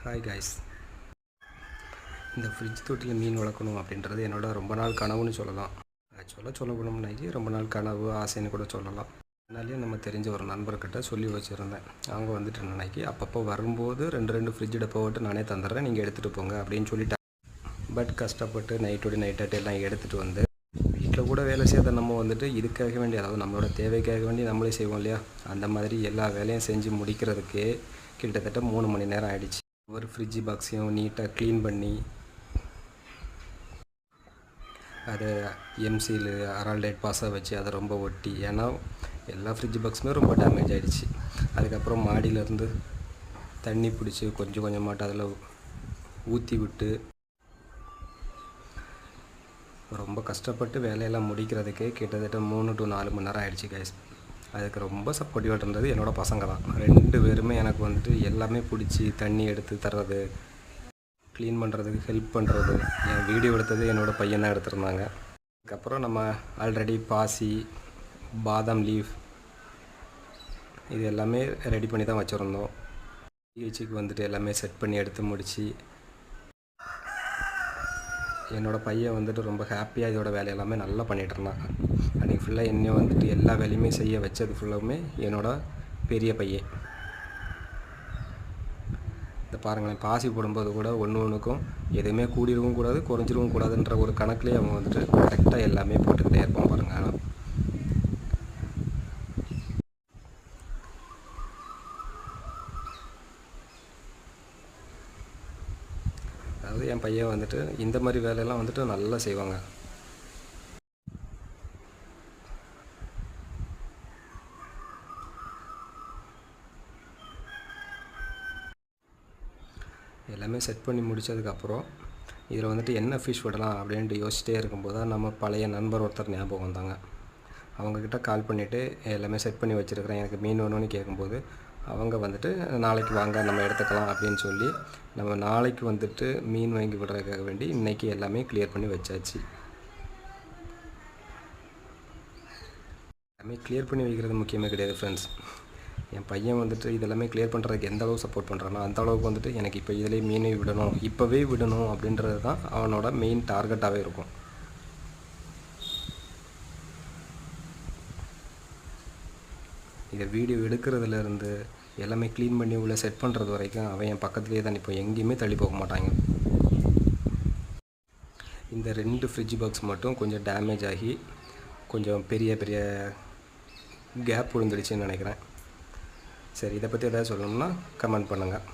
Hi guys. இந்த fridge தொட்டியில் மீன் வளர்க்கணும் அப்படின்றது என்னோட ரொம்ப நாள் கனவுன்னு சொல்லலாம். ஆக்சுவலாக சொல்ல போனோம்னாக்கி ரொம்ப நாள் கனவு ஆசைன்னு கூட சொல்லலாம். அதனாலேயே நம்ம தெரிஞ்ச ஒரு நண்பர்கிட்ட சொல்லி வச்சுருந்தேன். அவங்க வந்துட்டு என்னன்னாக்கி அப்பப்போ வரும்போது ரெண்டு ஃப்ரிட்ஜ் டப்பா போட்டு நானே தந்துடுறேன், நீங்கள் எடுத்துகிட்டு போங்க அப்படின்னு சொல்லிட்டேன். பட் கஷ்டப்பட்டு நைட்டோடு நைட்டாட்டு எல்லாம் எடுத்துகிட்டு வந்து வீட்டில் கூட வேலை செய்யாத நம்ம வந்துட்டு இதுக்காக வேண்டி, அதாவது நம்மளோட தேவைக்காக வேண்டி நம்மளே செய்வோம் இல்லையா, அந்த மாதிரி எல்லா வேலையும் செஞ்சு முடிக்கிறதுக்கே கிட்டத்தட்ட 3 மணி நேரம் ஆகிடுச்சு. ஒரு ஃப்ரிட்ஜ் பாக்ஸையும் நீட்டாக க்ளீன் பண்ணி அதை எம்சியில் அரல்டைட் பாஸாக வச்சு அதை ரொம்ப ஒட்டி, ஏன்னா எல்லா ஃப்ரிட்ஜ் பாக்ஸுமே ரொம்ப டேமேஜ் ஆகிடுச்சு. அதுக்கப்புறம் மாடியிலேருந்து தண்ணி பிடிச்சி கொஞ்சம் கொஞ்சமாட்டு அதில் ஊற்றி விட்டு ரொம்ப கஷ்டப்பட்டு வேலையெல்லாம் முடிக்கிறதுக்கே கிட்டத்தட்ட 3 to 4 மணி நேரம் ஆகிடுச்சு கைஸ். அதுக்கு ரொம்ப சப்போர்ட்டிவாக இருந்தது என்னோடய பசங்க தான். 2 பேருமே எனக்கு வந்துட்டு எல்லாமே பிடிச்சி தண்ணி எடுத்து தர்றது, க்ளீன் பண்ணுறதுக்கு ஹெல்ப் பண்ணுறது. என் வீடியோ எடுத்தது என்னோடய பையன் தான் எடுத்திருந்தாங்க. அதுக்கப்புறம் நம்ம ஆல்ரெடி பாசி, பாதாம் லீஃப் இது எல்லாமே ரெடி பண்ணி தான் வச்சுருந்தோம். பிஹெச்சுக்கு வந்துட்டு எல்லாமே செட் பண்ணி எடுத்து முடித்து என்னோடய பையன் வந்துட்டு ரொம்ப ஹாப்பியாக இதோட வேலையெல்லாமே நல்லா பண்ணிகிட்டு இருந்தான். அன்றைக்கி ஃபுல்லாக என்னையும் வந்துட்டு எல்லா வேலையுமே செய்ய வச்சது ஃபுல்லாமே என்னோடய பெரிய பையன். இந்த பாருங்களேன், பாசி போடும்போது கூட ஒன்றுக்கும் எதுவுமே கூடிடவும் கூடாது குறைஞ்சிடவும் கூடாதுன்ற ஒரு கணக்குலேயே அவங்க வந்துட்டு கரெக்டாக எல்லாமே போட்டுக்கிட்டே இருப்பான் பாருங்கள். அதாவது என் பையன் வந்துட்டு இந்த மாதிரி வேலையெல்லாம் வந்துட்டு நல்லா செய்வாங்க. எல்லாமே செட் பண்ணி முடித்ததுக்கப்புறம் இதில் வந்துட்டு என்ன ஃபிஷ் விடலாம் அப்படின்ட்டு யோசிச்சிட்டே இருக்கும்போது தான் நம்ம பழைய நண்பர் ஒருத்தர் ஞாபகம் வந்தாங்க. அவங்கக்கிட்ட கால் பண்ணிவிட்டு எல்லாமே செட் பண்ணி வச்சுருக்கிறேன், எனக்கு மீன் வேணும்னு கேட்கும்போது அவங்க வந்துட்டு நாளைக்கு வாங்க நம்ம எடுத்துக்கலாம் அப்படின்னு சொல்லி நம்ம நாளைக்கு வந்துட்டு மீன் வாங்கி விடுறதுக்காக வேண்டி இன்றைக்கி எல்லாமே கிளியர் பண்ணி வச்சாச்சு. எல்லாமே கிளியர் பண்ணி வைக்கிறது முக்கியமே கிடையாது ஃப்ரெண்ட்ஸ். என் பையன் வந்துட்டு இதெல்லாமே கிளியர் பண்ணுறதுக்கு எந்த அளவு சப்போர்ட் பண்ணுறானோ அந்த அளவுக்கு வந்துட்டு எனக்கு இப்போ இதிலே மீனை விடணும், இப்போவே விடணும் அப்படின்றது தான் அவனோட மெயின் டார்கெட்டாகவே இருக்கும். இதை வீடியோ எடுக்கிறதுலேருந்து எல்லாமே க்ளீன் பண்ணி உள்ள செட் பண்ணுறது வரைக்கும் அவன் என் பக்கத்துலேயே தான். இப்போ எங்கேயுமே தள்ளி போக மாட்டாங்க. இந்த 2 ஃப்ரிட்ஜ் பாக்ஸ் மட்டும் கொஞ்சம் டேமேஜ் ஆகி கொஞ்சம் பெரிய பெரிய கேப் விழுந்துடுச்சுன்னு நினைக்கிறேன். சரி, இதை பற்றி எதாவது சொல்லணும்னா கமெண்ட் பண்ணுங்கள்.